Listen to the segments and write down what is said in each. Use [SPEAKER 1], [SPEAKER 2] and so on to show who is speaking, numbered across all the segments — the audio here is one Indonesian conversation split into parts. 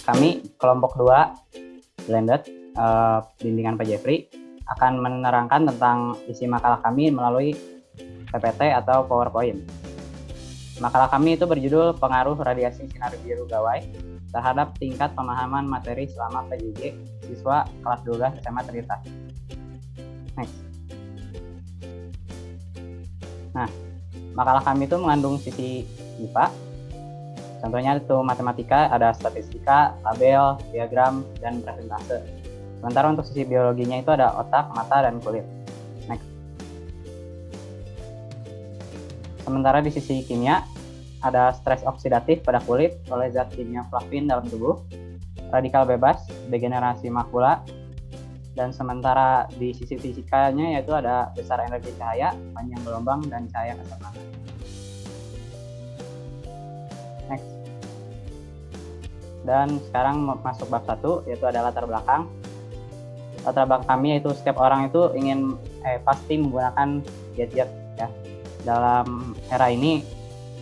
[SPEAKER 1] kami kelompok 2 blended bimbingan Pak Jeffrey akan menerangkan tentang isi makalah kami melalui PPT atau PowerPoint. Makalah kami itu berjudul Pengaruh Radiasi Sinar Biru Gawai terhadap tingkat pemahaman materi selama PJJ siswa kelas 12 SMA Trinitas. Next. Nah, makalah kami itu mengandung sisi IPA. Contohnya itu matematika, ada statistika, tabel, diagram, dan presentase. Sementara untuk sisi biologinya itu ada otak, mata, dan kulit. Next. Sementara di sisi kimia, ada stres oksidatif pada kulit oleh zat kimia flavin dalam tubuh, radikal bebas, degenerasi makula, dan sementara di sisi fisikanya yaitu ada besar energi cahaya, panjang gelombang, dan cahaya kesepakat. Next. Dan sekarang masuk bab 1, yaitu ada latar belakang. Latar belakang kami yaitu setiap orang itu ingin pasti menggunakan gadget ya. Dalam era ini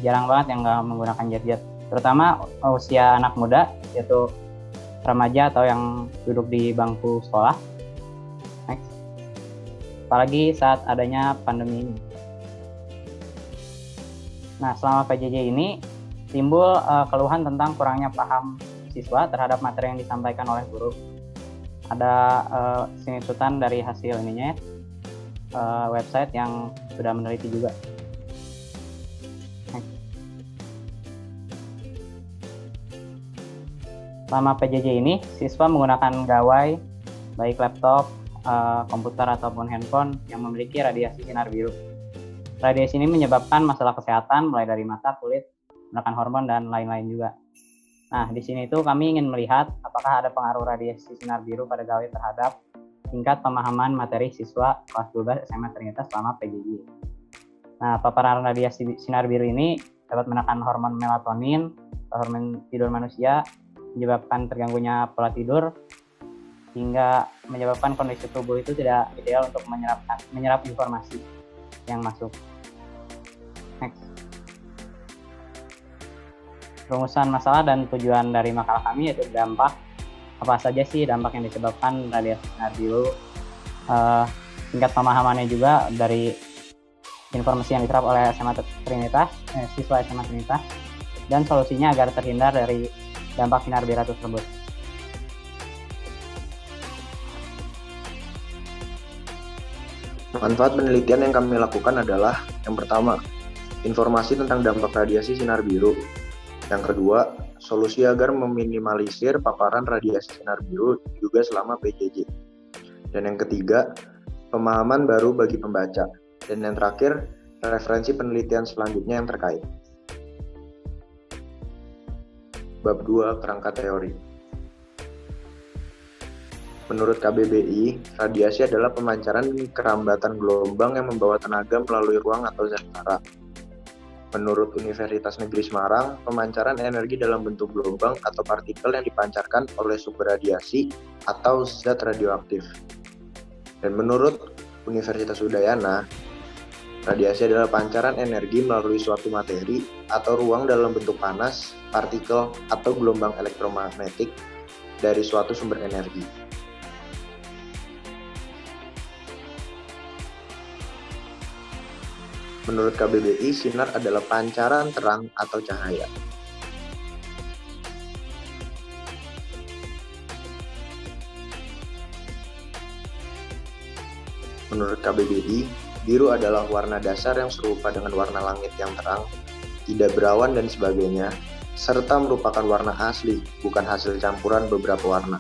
[SPEAKER 1] jarang banget yang nggak menggunakan gadget, terutama usia anak muda yaitu remaja atau yang duduk di bangku sekolah. Next. Apalagi saat adanya pandemi ini. Nah, selama PJJ ini timbul keluhan tentang kurangnya paham siswa terhadap materi yang disampaikan oleh guru. Ada sinsutan dari hasil ininya website yang sudah meneliti juga. Selama PJJ ini, siswa menggunakan gawai, baik laptop, komputer ataupun handphone yang memiliki radiasi sinar biru. Radiasi ini menyebabkan masalah kesehatan mulai dari mata, kulit, menekan hormon, dan lain-lain juga. Nah, di sini itu kami ingin melihat apakah ada pengaruh radiasi sinar biru pada gawai terhadap tingkat pemahaman materi siswa kelas 12 SMA Trinitas selama PJJ. Nah, paparan radiasi sinar biru ini dapat menekan hormon melatonin, hormon tidur manusia, menyebabkan terganggunya pola tidur, hingga menyebabkan kondisi tubuh itu tidak ideal untuk menyerap informasi yang masuk. Next. Rumusan masalah dan tujuan dari makalah kami yaitu dampak. Apa saja sih dampak yang disebabkan radiasi sinar biru? Tingkat pemahamannya juga dari informasi yang diserap oleh siswa SMA Trinitas, dan solusinya agar terhindar dari dampak sinar biru tersebut.
[SPEAKER 2] Manfaat penelitian yang kami lakukan adalah yang pertama, informasi tentang dampak radiasi sinar biru. Yang kedua, solusi agar meminimalisir paparan radiasi sinar biru juga selama PJJ. Dan yang ketiga, pemahaman baru bagi pembaca. Dan yang terakhir, referensi penelitian selanjutnya yang terkait. Bab 2, kerangka teori. Menurut KBBI, radiasi adalah pemancaran kerambatan gelombang yang membawa tenaga melalui ruang atau zat hara. Menurut Universitas Negeri Semarang, pemancaran energi dalam bentuk gelombang atau partikel yang dipancarkan oleh sumber radiasi atau zat radioaktif. Dan menurut Universitas Udayana, radiasi adalah pancaran energi melalui suatu materi atau ruang dalam bentuk panas, partikel, atau gelombang elektromagnetik dari suatu sumber energi. Menurut KBBI, sinar adalah pancaran terang atau cahaya. Menurut KBBI, biru adalah warna dasar yang serupa dengan warna langit yang terang, tidak berawan dan sebagainya, serta merupakan warna asli, bukan hasil campuran beberapa warna.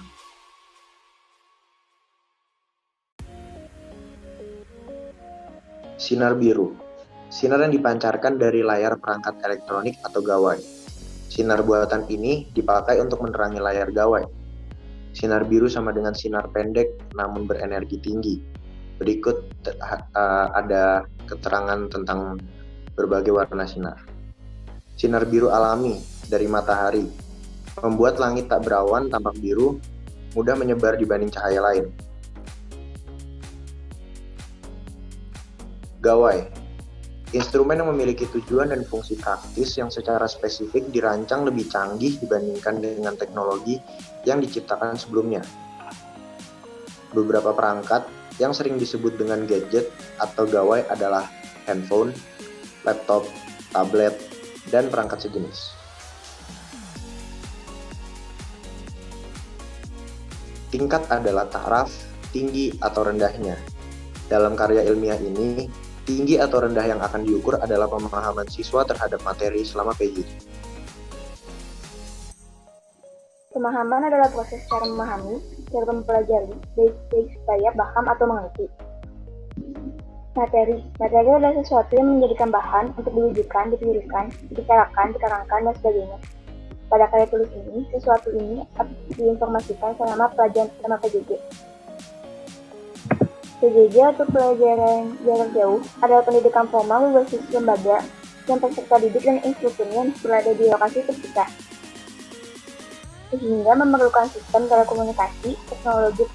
[SPEAKER 2] Sinar biru. Sinar yang dipancarkan dari layar perangkat elektronik atau gawai. Sinar buatan ini dipakai untuk menerangi layar gawai. Sinar biru sama dengan sinar pendek namun berenergi tinggi. Berikut ada keterangan tentang berbagai warna sinar. Sinar biru alami dari matahari membuat langit tak berawan tampak biru, mudah menyebar dibanding cahaya lain. Gawai. Instrumen yang memiliki tujuan dan fungsi praktis yang secara spesifik dirancang lebih canggih dibandingkan dengan teknologi yang diciptakan sebelumnya. Beberapa perangkat yang sering disebut dengan gadget atau gawai adalah handphone, laptop, tablet, dan perangkat sejenis. Tingkat adalah taraf, tinggi atau rendahnya. Dalam karya ilmiah ini, tinggi atau rendah yang akan diukur adalah pemahaman siswa terhadap materi selama PJJ.
[SPEAKER 3] Pemahaman adalah proses cara memahami, cara mempelajari, baik supaya paham atau mengerti. Materi adalah sesuatu yang menjadikan bahan untuk diwujudkan, dipikirkan, dibicarakan, diterangkan, dan sebagainya. Pada karya tulis ini, sesuatu ini diinformasikan selama pelajaran selama PJJ. PJJ atau pelajaran jarak jauh adalah pendidikan formal berbasis lembaga yang peserta didik dan instrukturnya berada di lokasi terpisah, sehingga memerlukan sistem telekomunikasi, teknologi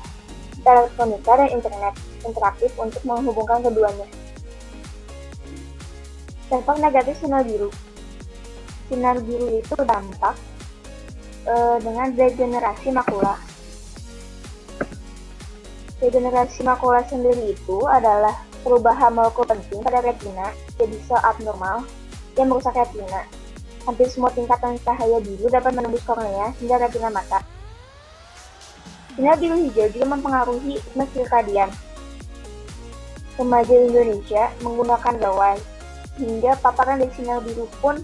[SPEAKER 3] elektronika, dan internet interaktif untuk menghubungkan keduanya. Dampak negatif sinar biru. Sinar biru itu dampak dengan degenerasi makula. Degenerasi makula sendiri itu adalah perubahan molekul penting pada retina jadi sel abnormal yang merusak retina. Hampir semua tingkatan cahaya biru dapat menembus kornea hingga retina mata. Sinar biru hijau juga mempengaruhi ritme sirkadian. Remaja Indonesia menggunakan gawai, hingga paparan dari sinar biru pun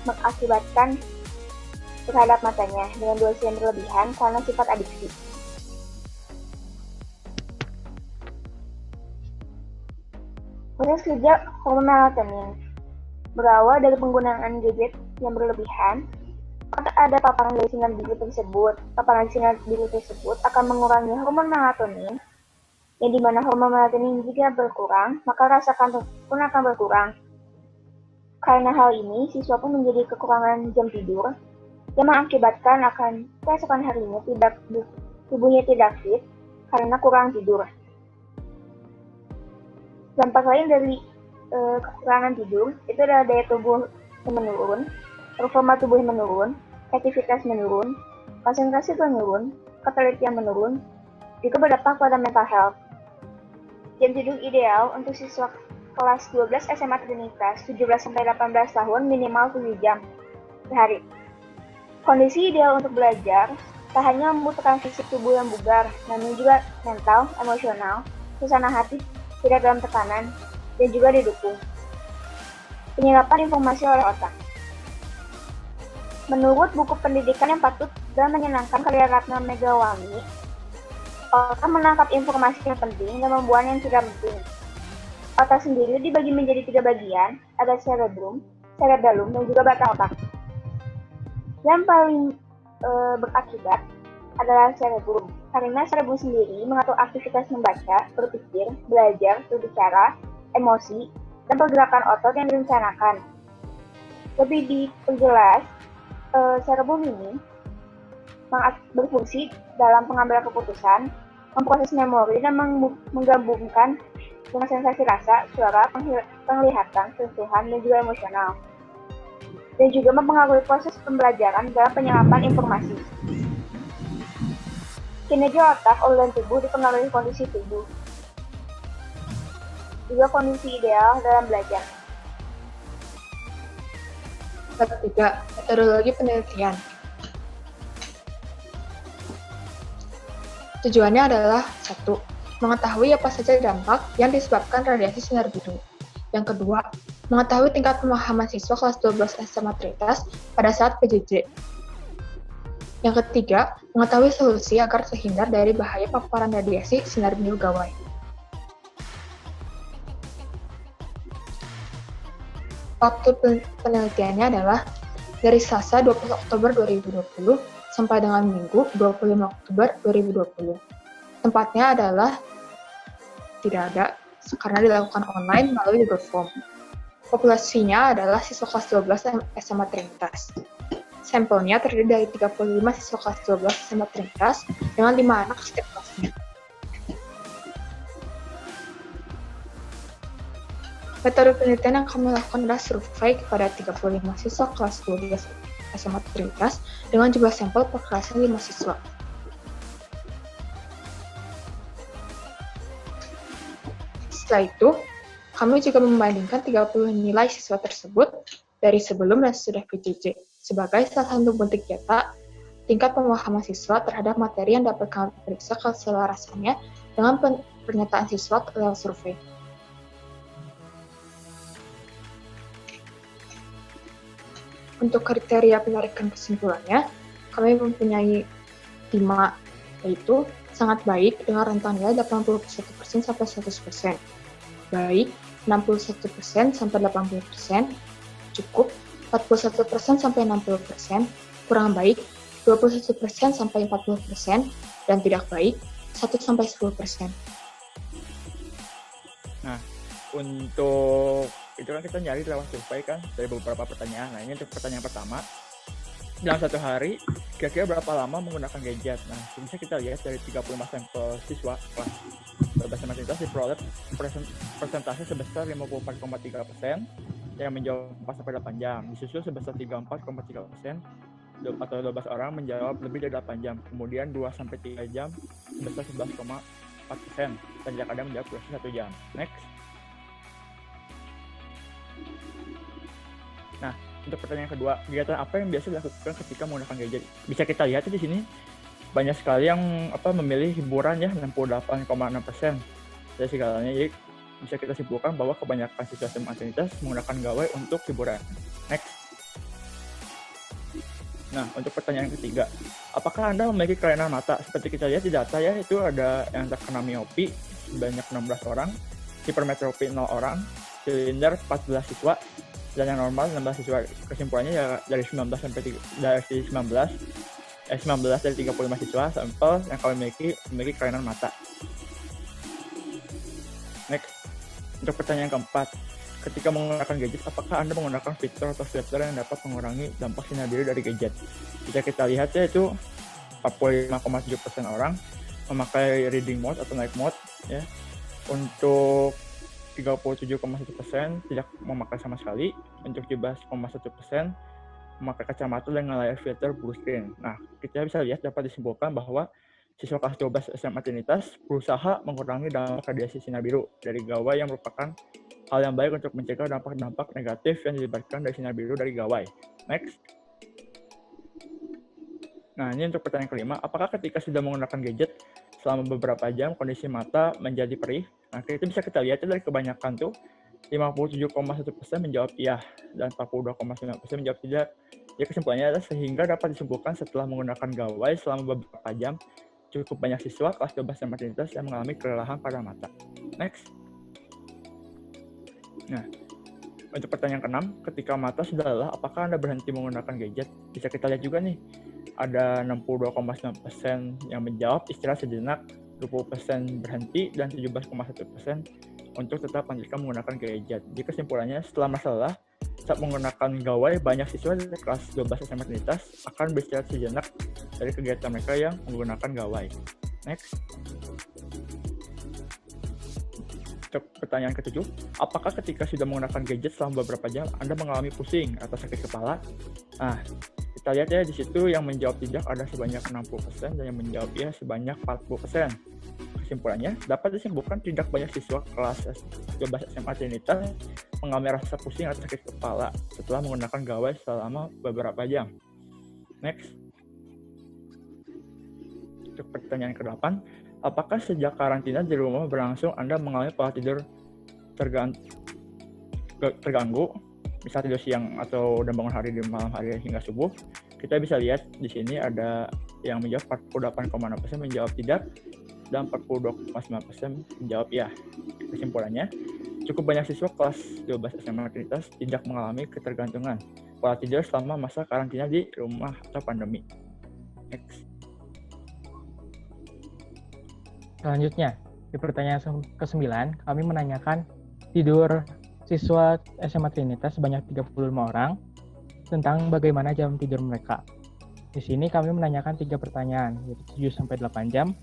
[SPEAKER 3] mengakibatkan terhadap matanya dengan dosis yang berlebihan karena sifat adiksi. Proses kerja hormon melatonin berawal dari penggunaan gadget yang berlebihan. Jika ada paparan dari sinar biru tersebut, paparan sinar biru tersebut akan mengurangi hormon melatonin, yang dimana hormon melatonin jika berkurang, maka rasa kantuk pun akan berkurang. Karena hal ini, siswa pun menjadi kekurangan jam tidur, yang mengakibatkan akan keesokan harinya tubuhnya tidak fit karena kurang tidur. Dampak lain dari kekurangan tidur itu adalah daya tubuh yang menurun, performa tubuh yang menurun, aktivitas menurun, konsentrasi menurun, ketelitian menurun, juga berdampak pada mental health. Jam tidur ideal untuk siswa kelas 12 SMA Trinitas 17-18 tahun minimal 7 jam sehari. Kondisi ideal untuk belajar tak hanya membutuhkan fisik tubuh yang bugar, namun juga mental, emosional, suasana hati tidak dalam tekanan, dan juga didukung. Penyerapan informasi oleh otak. Menurut buku pendidikan yang patut dan menyenangkan karya Ratna Megawati, otak menangkap informasi yang penting dan membuang yang tidak penting. Otak sendiri dibagi menjadi 3 bagian, ada cerebrum, cerebellum, dan juga batang otak. Yang paling berakibat adalah cerebrum, karena cerebrum sendiri mengatur aktivitas membaca, berpikir, belajar, berbicara, emosi, dan pergerakan otot yang direncanakan. Lebih diperjelas, cerebrum ini berfungsi dalam pengambilan keputusan, memproses memori, dan menggabungkan dengan sensasi rasa, suara, penglihatan, sentuhan, dan juga emosional. Dan juga mempengaruhi proses pembelajaran dalam penyerapan informasi. Kinerja otak, organ tubuh dipengaruhi kondisi tubuh. Juga kondisi ideal dalam belajar.
[SPEAKER 4] Ketiga, metodologi penelitian. Tujuannya adalah 1. Mengetahui apa saja dampak yang disebabkan radiasi sinar biru. Yang kedua, mengetahui tingkat pemahaman siswa kelas 12 SMA Trinitas pada saat PJJ. Yang ketiga, mengetahui solusi agar terhindar dari bahaya paparan radiasi sinar biru gawai. Waktu penelitiannya adalah dari Selasa 20 Oktober 2020 sampai dengan Minggu 25 Oktober 2020. Tempatnya adalah tidak ada karena dilakukan online melalui Google Form. Populasinya adalah siswa kelas 12 SMA Trinitas. Sampelnya terdiri dari 35 siswa kelas 12 SMA Trinitas dengan 5 anak setiap kelasnya. Metode penelitian yang kami lakukan adalah survei kepada 35 siswa kelas 12 SMA Trinitas dengan jumlah sampel per kelasnya 5 siswa. Setelah itu, kami juga membandingkan 30 nilai siswa tersebut dari sebelum dan sesudah PJJ sebagai salah satu bentuk data tingkat pemahaman siswa terhadap materi yang dapat kami periksa keselarasannya dengan pernyataan siswa lewat survei. Untuk kriteria penarikan kesimpulannya, kami mempunyai 5, yaitu sangat baik dengan rentang nilai 81% sampai 100%, baik 61% sampai 80%, cukup 41% sampai 60%, kurang baik 21% sampai 40%, dan tidak baik 1 sampai 10%.
[SPEAKER 5] Nah, untuk itu kan kita nyari lewat survei kan dari beberapa pertanyaan. Nah, ini untuk pertanyaan pertama. Dalam satu hari, kira-kira berapa lama menggunakan gadget? Nah, bisa kita lihat dari 35 sampel siswa kelas 12 SMA Trinitas diperoleh persentase sebesar 54,3% yang menjawab 4-8 jam. Disusul sebesar 34,3% atau 12 orang menjawab lebih dari 8 jam. Kemudian 2-3 jam sebesar 11,4% dan tidak ada menjawab kurang 1 jam. Next. Nah, untuk pertanyaan kedua, kegiatan apa yang biasa dilakukan ketika menggunakan gadget? Bisa kita lihat di sini banyak sekali yang memilih hiburan ya, 68,6% dari segalanya. Jadi bisa kita simpulkan bahwa kebanyakan siswa SMA Trinitas menggunakan gawai untuk hiburan. Next. Nah, untuk pertanyaan ketiga, apakah Anda memiliki kelainan mata? Seperti kita lihat di data ya, itu ada yang terkena miopi sebanyak 16 orang, hipermetropi 0 orang, silinder 14 siswa, dan yang normal 16 siswa. Kesimpulannya ya dari 19 dari 35 siswa sampel yang kami memiliki kelainan mata. Next. Untuk pertanyaan keempat, ketika menggunakan gadget, apakah Anda menggunakan fitur atau filter yang dapat mengurangi dampak sinar biru dari gadget? Bisa kita lihat ya, itu 45,7% orang memakai reading mode atau night mode ya. Untuk 37,1% tidak memakai sama sekali, untuk 17,1% memakai kacamata dengan layar filter blue screen. Nah, kita bisa lihat dapat disimpulkan bahwa siswa kelas 12 SMA Trinitas berusaha mengurangi dampak radiasi sinar biru dari gawai yang merupakan hal yang baik untuk mencegah dampak-dampak negatif yang dilibatkan dari sinar biru dari gawai. Next. Nah, ini untuk pertanyaan kelima, apakah ketika sudah menggunakan gadget selama beberapa jam kondisi mata menjadi perih? Nah, itu bisa kita lihat dari kebanyakan tuh 57,1% menjawab iya dan 42,9% menjawab tidak. Ya, kesimpulannya adalah sehingga dapat disimpulkan setelah menggunakan gawai selama beberapa jam, cukup banyak siswa kelas 12 SMA Trinitas yang mengalami kelelahan pada mata. Next. Nah, untuk pertanyaan keenam, ketika mata sudah lelah, apakah Anda berhenti menggunakan gadget? Bisa kita lihat juga nih, ada 62,9% yang menjawab istirahat sejenak, 20% berhenti, dan 17,1% untuk tetap lanjutkan menggunakan gadget. Jadi kesimpulannya, setelah masa lelah, saat menggunakan gawai, banyak siswa dari kelas 12 SMA Trinitas akan beristirahat sejenak dari kegiatan mereka yang menggunakan gawai. Next. Untuk pertanyaan ketujuh, apakah ketika sudah menggunakan gadget selama beberapa jam, Anda mengalami pusing atau sakit kepala? Nah, kita lihat ya di situ yang menjawab tidak ada sebanyak 60% dan yang menjawab ya sebanyak 40%. Kesimpulannya, dapat disimpulkan tidak banyak siswa kelas 12 SMA Trinitas mengalami rasa pusing atau sakit kepala setelah menggunakan gawai selama beberapa jam. Next. Untuk pertanyaan ke-8, apakah sejak karantina di rumah berlangsung Anda mengalami pola tidur terganggu, bisa tidur siang atau dan bangun hari di malam hari hingga subuh? Kita bisa lihat di sini ada yang menjawab 48,6% menjawab tidak dan 42,9% menjawab ya. Kesimpulannya, cukup banyak siswa kelas 12 SMA Trinitas tidak mengalami ketergantungan pola tidur selama masa karantina di rumah atau pandemi. Next.
[SPEAKER 6] Selanjutnya, di pertanyaan ke-9, kami menanyakan tidur siswa SMA Trinitas sebanyak 35 orang tentang bagaimana jam tidur mereka. Di sini kami menanyakan 3 pertanyaan, yaitu 7-8 jam,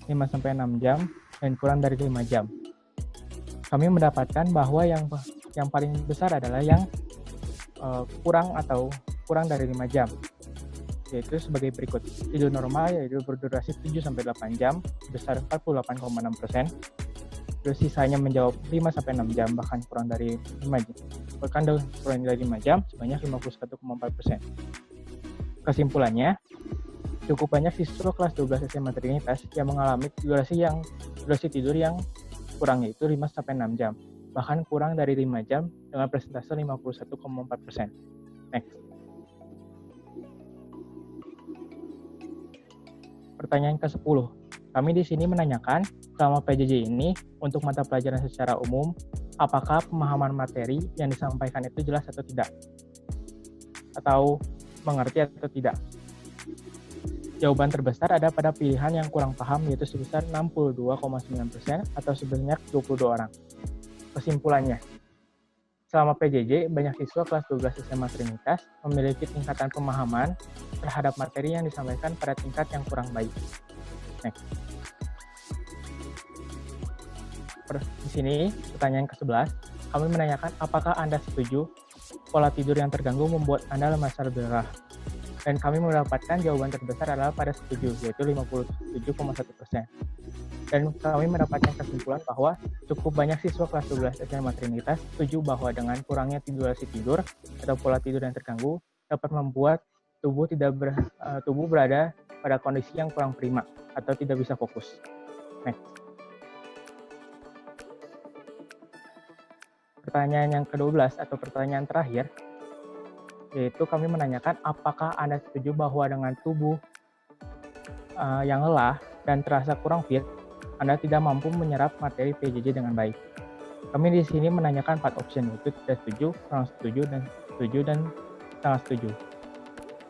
[SPEAKER 6] 5-6 jam, dan kurang dari 5 jam. Kami mendapatkan bahwa yang yang paling besar adalah yang kurang dari 5 jam, yaitu sebagai berikut. Tidur normal yaitu berdurasi 7-8 jam, besar 48,6%. Terus sisanya menjawab 5-6 jam, bahkan kurang dari 5 jam. Kurang dari 5 jam sebanyak 51,4%. Kesimpulannya, cukup banyak siswa kelas 12 SMA Trinitas yang mengalami durasi tidur yang kurang, yaitu 5-6 jam, bahkan kurang dari 5 jam dengan persentase 51,4%. Next. Pertanyaan ke-10. Kami di sini menanyakan, selama PJJ ini, untuk mata pelajaran secara umum, apakah pemahaman materi yang disampaikan itu jelas atau tidak? Atau mengerti atau tidak? Jawaban terbesar ada pada pilihan yang kurang paham, yaitu sebesar 62,9% atau sebanyak 22 orang. Kesimpulannya, selama PJJ, banyak siswa kelas 12 SMA Trinitas memiliki tingkatan pemahaman terhadap materi yang disampaikan pada tingkat yang kurang baik. Next. Di sini, pertanyaan ke-11, kami menanyakan apakah Anda setuju pola tidur yang terganggu membuat Anda merasa lelah? Dan kami mendapatkan jawaban terbesar adalah pada setuju, yaitu 57,1%. Dan kami mendapatkan kesimpulan bahwa cukup banyak siswa kelas 12 SMA Trinitas setuju bahwa dengan kurangnya durasi tidur atau pola tidur yang terganggu dapat membuat tubuh berada pada kondisi yang kurang prima atau tidak bisa fokus. Next. Pertanyaan yang ke-12 atau pertanyaan terakhir, yaitu kami menanyakan apakah Anda setuju bahwa dengan tubuh yang lelah dan terasa kurang fit, Anda tidak mampu menyerap materi PJJ dengan baik. Kami di sini menanyakan 4 option, yaitu tidak setuju, kurang setuju, dan sangat setuju.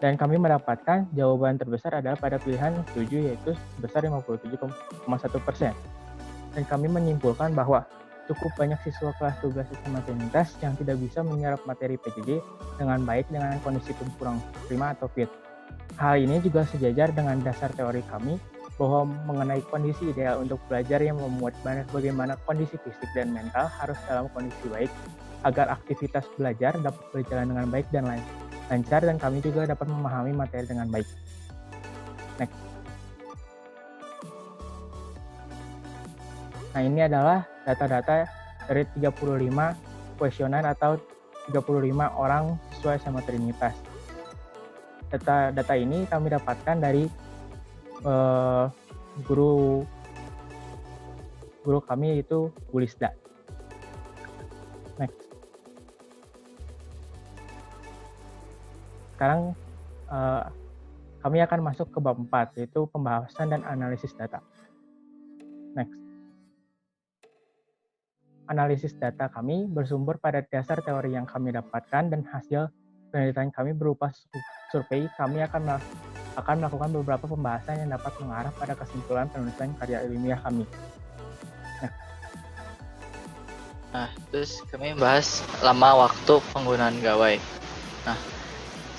[SPEAKER 6] Dan kami mendapatkan jawaban terbesar adalah pada pilihan setuju, yaitu sebesar 57,1%. Dan kami menyimpulkan bahwa cukup banyak siswa kelas 12 SMA Trinitas yang tidak bisa menyerap materi PJJ dengan baik dengan kondisi tubuh kurang prima atau fit. Hal ini juga sejajar dengan dasar teori kami bahwa mengenai kondisi ideal untuk belajar yang memuat bagaimana kondisi fisik dan mental harus dalam kondisi baik agar aktivitas belajar dapat berjalan dengan baik dan lancar, dan kami juga dapat memahami materi dengan baik. Next. Nah, ini adalah data-data dari 35 kuesioner atau 35 orang siswa SMA Trinitas. Data ini kami dapatkan dari guru kami, yaitu Bu Lisda. Next. Sekarang kami akan masuk ke bab 4, yaitu pembahasan dan analisis data. Next. Analisis data kami bersumber pada dasar teori yang kami dapatkan dan hasil penelitian kami berupa survei. Kami akan melakukan beberapa pembahasan yang dapat mengarah pada kesimpulan penulisan karya ilmiah kami.
[SPEAKER 7] Nah, terus kami bahas lama waktu penggunaan gawai. Nah,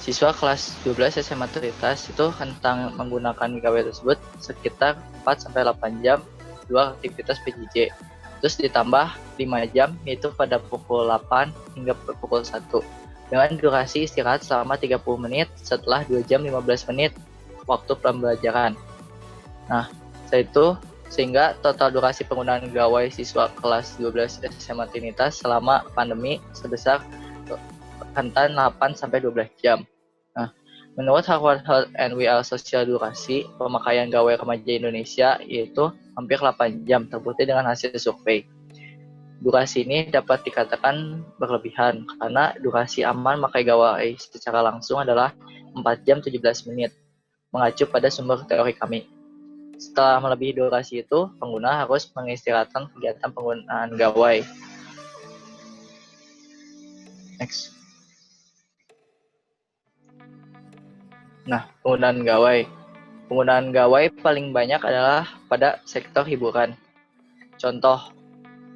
[SPEAKER 7] siswa kelas 12 SMA Trinitas itu tentang menggunakan gawai tersebut sekitar 4-8 jam dua aktivitas PJJ. Terus ditambah 5 jam, yaitu pada pukul 8 hingga pukul 1. Dengan durasi istirahat selama 30 menit setelah 2 jam 15 menit waktu pembelajaran. Nah, setelah itu, sehingga total durasi penggunaan gawai siswa kelas 12 SMA Trinitas selama pandemi sebesar rentan 8-12 jam. Nah, menurut Harvard Health and WL Social durasi pemakaian gawai remaja Indonesia yaitu hampir 8 jam, terbukti dengan hasil survei. Durasi ini dapat dikatakan berlebihan karena durasi aman memakai gawai secara langsung adalah 4 jam 17 menit, mengacu pada sumber teori kami. Setelah melebihi durasi itu, pengguna harus mengistirahatkan kegiatan penggunaan gawai. Next. Nah, penggunaan gawai. Penggunaan gawai paling banyak adalah pada sektor hiburan. Contoh,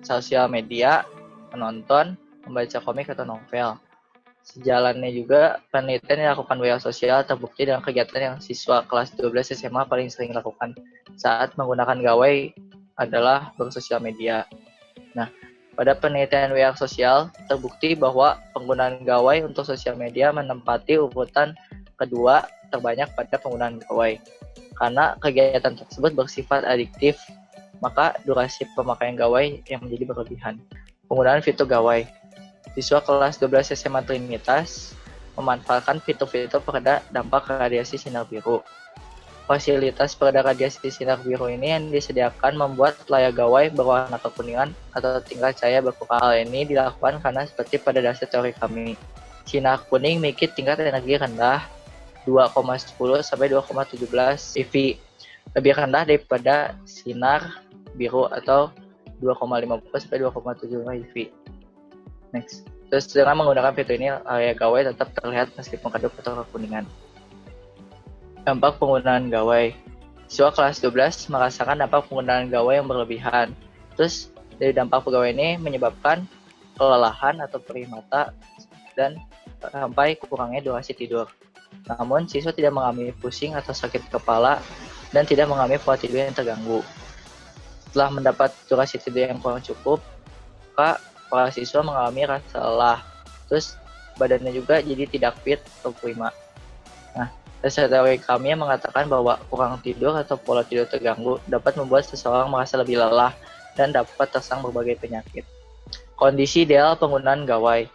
[SPEAKER 7] sosial media, menonton, membaca komik atau novel. Sejalannya juga penelitian yang dilakukan WL Sosial terbukti dengan kegiatan yang siswa kelas 12 SMA paling sering lakukan saat menggunakan gawai adalah bersosial media. Nah, pada penelitian WR sosial, terbukti bahwa penggunaan gawai untuk sosial media menempati urutan kedua terbanyak pada penggunaan gawai. Karena kegiatan tersebut bersifat adiktif, maka durasi pemakaian gawai yang menjadi berlebihan. Penggunaan fitur gawai. Siswa kelas 12 SMA Trinitas memanfaatkan fitur-fitur peredam dampak radiasi sinar biru. Fasilitas peredam radiasi sinar biru ini yang disediakan membuat layar gawai berwarna kekuningan atau tingkat cahaya berkurang. Hal ini dilakukan karena seperti pada dasar teori kami, sinar kuning memiliki tingkat energi rendah 2,10 sampai 2,17 eV, lebih rendah daripada sinar biru atau 2,50 sampai 2,7 eV. Next. Terus dengan menggunakan fitur ini, layar gawai tetap terlihat meskipun redup atau kekuningan. Dampak penggunaan gawai. Siswa kelas 12 merasakan dampak penggunaan gawai yang berlebihan. Terus dari dampak pegawai ini menyebabkan kelelahan atau perih mata dan sampai kurangnya durasi tidur. Namun siswa tidak mengalami pusing atau sakit kepala dan tidak mengalami pola tidur yang terganggu. Setelah mendapat durasi tidur yang kurang cukup, maka para siswa mengalami rasa lelah. Terus badannya juga jadi tidak fit atau prima. Nah, dasar teori kami mengatakan bahwa kurang tidur atau pola tidur terganggu dapat membuat seseorang merasa lebih lelah dan dapat tersandung berbagai penyakit. Kondisi ideal penggunaan gawai.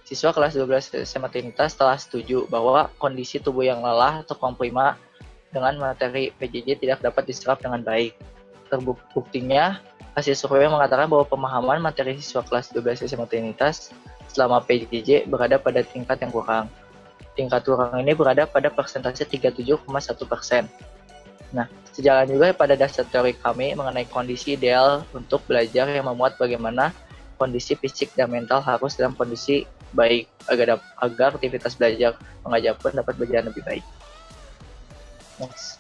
[SPEAKER 7] Siswa kelas 12 SMA Trinitas telah setuju bahwa kondisi tubuh yang lelah atau kurang prima dengan materi PJJ tidak dapat diserap dengan baik. Terbuktinya, hasil survei mengatakan bahwa pemahaman materi siswa kelas 12 SMA Trinitas selama PJJ berada pada tingkat yang kurang. Tingkat kurang ini berada pada persentase 37,1%. Nah, sejalan juga pada dasar teori kami mengenai kondisi ideal untuk belajar yang memuat bagaimana kondisi fisik dan mental harus dalam kondisi baik agar aktivitas belajar mengajar pun dapat berjalan lebih baik. Next.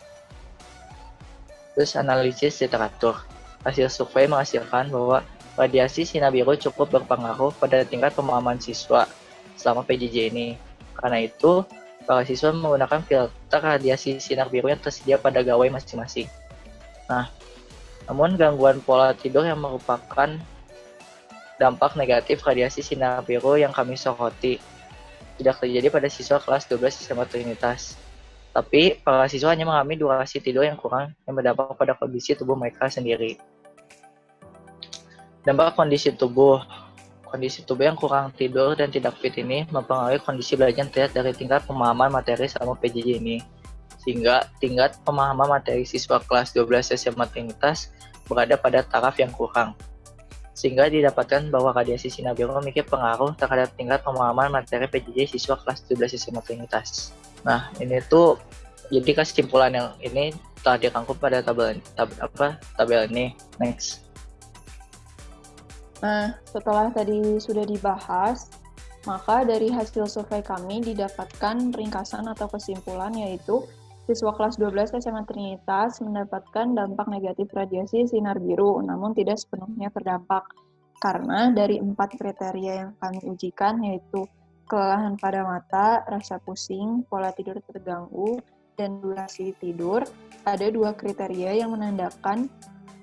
[SPEAKER 7] Terus analisis literatur. Hasil survei menghasilkan bahwa radiasi sinar biru cukup berpengaruh pada tingkat pemahaman siswa selama PJJ ini. Karena itu, para siswa menggunakan filter radiasi sinar biru yang tersedia pada gawai masing-masing. Nah, namun gangguan pola tidur yang merupakan dampak negatif radiasi sinar biru yang kami soroti tidak terjadi pada siswa kelas 12 SMA Trinitas. Tapi, para siswa hanya mengalami durasi tidur yang kurang yang berdampak pada kondisi tubuh mereka sendiri. Dampak kondisi tubuh. Kondisi tubuh yang kurang tidur dan tidak fit ini mempengaruhi kondisi belajar terlihat dari tingkat pemahaman materi selama PJJ ini. Sehingga tingkat pemahaman materi siswa kelas 12 SMA Trinitas berada pada taraf yang kurang. Sehingga didapatkan bahwa radiasi sinar biru memiliki pengaruh terhadap tingkat pemahaman materi PJJ siswa kelas 12 SMA Trinitas. Nah, ini tuh jadi kesimpulan yang ini telah dirangkum pada tabel ini. Next.
[SPEAKER 4] Nah, setelah tadi sudah dibahas, maka dari hasil survei kami didapatkan ringkasan atau kesimpulan yaitu siswa kelas 12 SMA Trinitas mendapatkan dampak negatif radiasi sinar biru, namun tidak sepenuhnya terdampak. Karena dari 4 kriteria yang kami ujikan yaitu kelelahan pada mata, rasa pusing, pola tidur terganggu, dan durasi tidur, ada 2 kriteria yang menandakan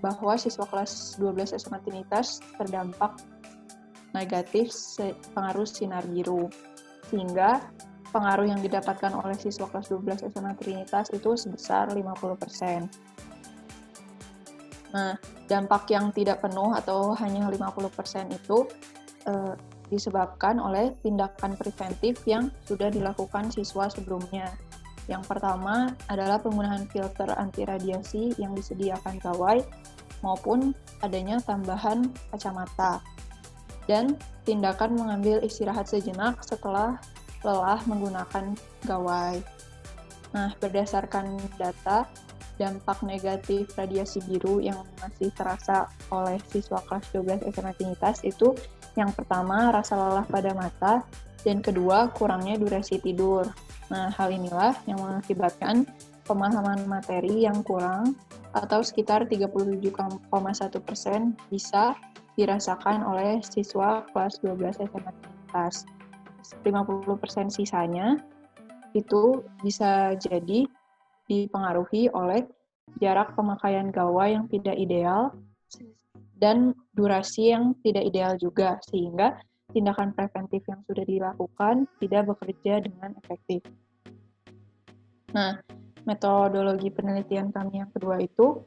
[SPEAKER 4] bahwa siswa kelas 12 SMA Trinitas terdampak negatif pengaruh sinar biru. Sehingga pengaruh yang didapatkan oleh siswa kelas 12 SMA Trinitas itu sebesar 50%. Nah, dampak yang tidak penuh atau hanya 50% itu disebabkan oleh tindakan preventif yang sudah dilakukan siswa sebelumnya. Yang pertama adalah penggunaan filter anti radiasi yang disediakan gawai maupun adanya tambahan kacamata. Dan tindakan mengambil istirahat sejenak setelah lelah menggunakan gawai. Nah, berdasarkan data, dampak negatif radiasi biru yang masih terasa oleh siswa kelas 12 SMA Trinitas itu yang pertama, rasa lelah pada mata, dan kedua, kurangnya durasi tidur. Nah, hal inilah yang mengakibatkan pemahaman materi yang kurang atau sekitar 37,1% bisa dirasakan oleh siswa kelas 12 SMA Trinitas. 50% sisanya itu bisa jadi dipengaruhi oleh jarak pemakaian gawai yang tidak ideal dan durasi yang tidak ideal juga, sehingga tindakan preventif yang sudah dilakukan tidak bekerja dengan efektif. Nah, metodologi penelitian kami yang kedua itu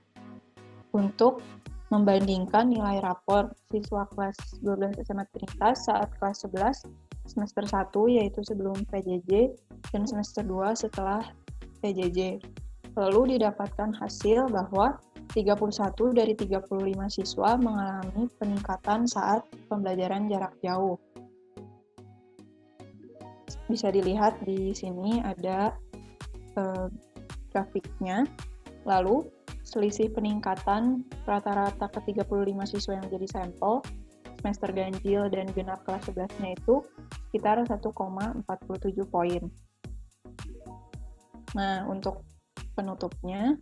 [SPEAKER 4] untuk membandingkan nilai rapor siswa kelas 12 SMA Trinitas saat kelas 11 semester 1 yaitu sebelum PJJ dan semester 2 setelah PJJ. Lalu didapatkan hasil bahwa 31 dari 35 siswa mengalami peningkatan saat pembelajaran jarak jauh. Bisa dilihat di sini ada grafiknya. Lalu selisih peningkatan rata-rata ke 35 siswa yang jadi sampel semester ganjil dan genap kelas 11-nya itu sekitar 1,47 poin. Nah, untuk penutupnya,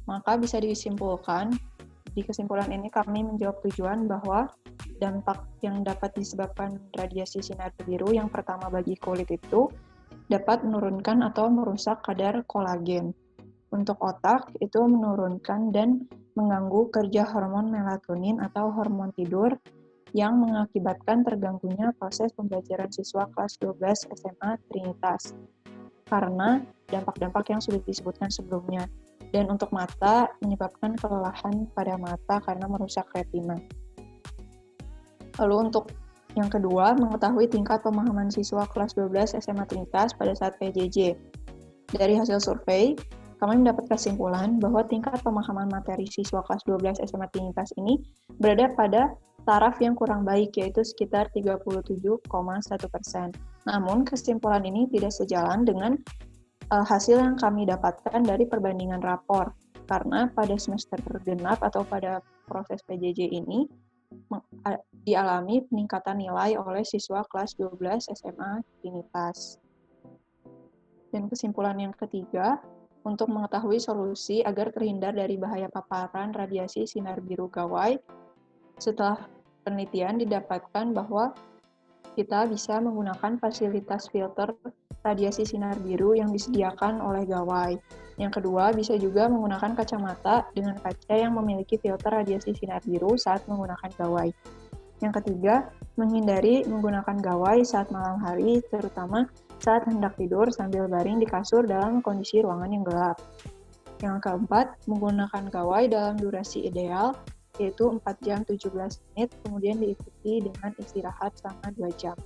[SPEAKER 4] maka bisa disimpulkan, di kesimpulan ini kami menjawab tujuan bahwa dampak yang dapat disebabkan radiasi sinar biru yang pertama bagi kulit itu dapat menurunkan atau merusak kadar kolagen. Untuk otak, itu menurunkan dan mengganggu kerja hormon melatonin atau hormon tidur yang mengakibatkan terganggunya proses pembelajaran siswa kelas 12 SMA Trinitas karena dampak-dampak yang sudah disebutkan sebelumnya. Dan untuk mata, menyebabkan kelelahan pada mata karena merusak retina. Lalu untuk yang kedua, mengetahui tingkat pemahaman siswa kelas 12 SMA Trinitas pada saat PJJ. Dari hasil survei, kami mendapat kesimpulan bahwa tingkat pemahaman materi siswa kelas 12 SMA Trinitas ini berada pada taraf yang kurang baik, yaitu sekitar 37,1%. Namun, kesimpulan ini tidak sejalan dengan hasil yang kami dapatkan dari perbandingan rapor, karena pada semester genap atau pada proses PJJ ini dialami peningkatan nilai oleh siswa kelas 12 SMA Trinitas. Dan kesimpulan yang ketiga, untuk mengetahui solusi agar terhindar dari bahaya paparan radiasi sinar biru gawai, setelah penelitian didapatkan bahwa kita bisa menggunakan fasilitas filter radiasi sinar biru yang disediakan oleh gawai. Yang kedua, bisa juga menggunakan kacamata dengan kaca yang memiliki filter radiasi sinar biru saat menggunakan gawai. Yang ketiga, menghindari menggunakan gawai saat malam hari, terutama saat hendak tidur sambil baring di kasur dalam kondisi ruangan yang gelap. Yang keempat, menggunakan gawai dalam durasi ideal, yaitu 4 jam 17 menit, kemudian diikuti dengan istirahat selama 2 jam.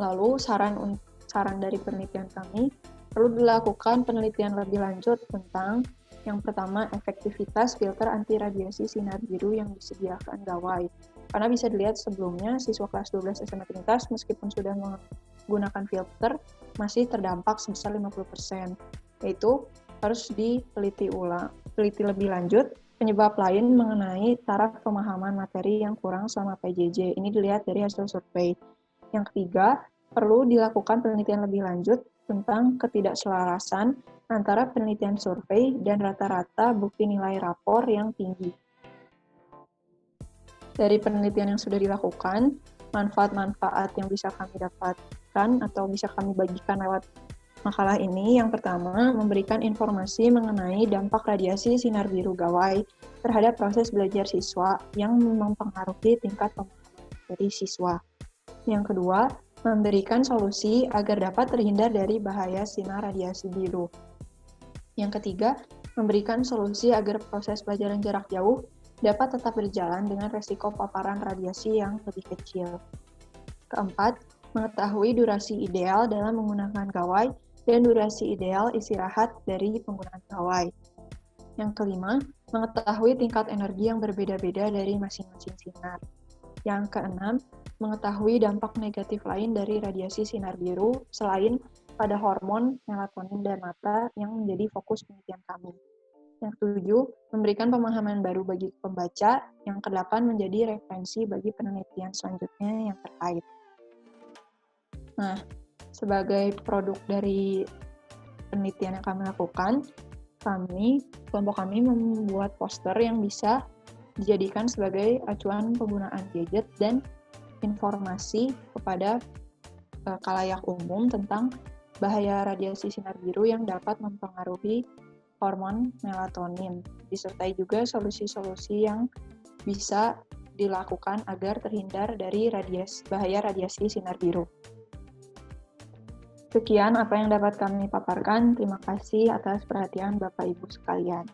[SPEAKER 4] Lalu, saran dari penelitian kami, perlu dilakukan penelitian lebih lanjut tentang yang pertama, efektivitas filter anti radiasi sinar biru yang disediakan gawai. Karena bisa dilihat sebelumnya, siswa kelas 12 SMA Trinitas meskipun sudah menggunakan filter, masih terdampak sebesar 50%. Yaitu, harus diteliti lebih lanjut penyebab lain mengenai taraf pemahaman materi yang kurang selama PJJ. Ini dilihat dari hasil survei. Yang ketiga, perlu dilakukan penelitian lebih lanjut tentang ketidakselarasan antara penelitian survei dan rata-rata bukti nilai rapor yang tinggi. Dari penelitian yang sudah dilakukan, manfaat-manfaat yang bisa kami dapatkan atau bisa kami bagikan lewat makalah ini, yang pertama, memberikan informasi mengenai dampak radiasi sinar biru gawai terhadap proses belajar siswa yang mempengaruhi tingkat pemahaman dari siswa. Yang kedua, memberikan solusi agar dapat terhindar dari bahaya sinar radiasi biru. Yang ketiga, memberikan solusi agar proses pelajaran jarak jauh dapat tetap berjalan dengan resiko paparan radiasi yang lebih kecil. Keempat, mengetahui durasi ideal dalam menggunakan gawai dan durasi ideal istirahat dari penggunaan gawai. Yang kelima, mengetahui tingkat energi yang berbeda-beda dari masing-masing sinar. Yang keenam, mengetahui dampak negatif lain dari radiasi sinar biru selain pada hormon melatonin dan mata yang menjadi fokus penelitian kami. Yang ketujuh, memberikan pemahaman baru bagi pembaca. Yang kedelapan, menjadi referensi bagi penelitian selanjutnya yang terkait. Nah, sebagai produk dari penelitian yang kami lakukan, kelompok kami membuat poster yang bisa dijadikan sebagai acuan penggunaan gadget dan informasi kepada khalayak umum tentang bahaya radiasi sinar biru yang dapat mempengaruhi
[SPEAKER 8] hormon melatonin. Disertai juga solusi-solusi yang bisa dilakukan agar terhindar dari bahaya radiasi sinar biru. Sekian apa yang dapat kami paparkan. Terima kasih atas perhatian Bapak Ibu sekalian.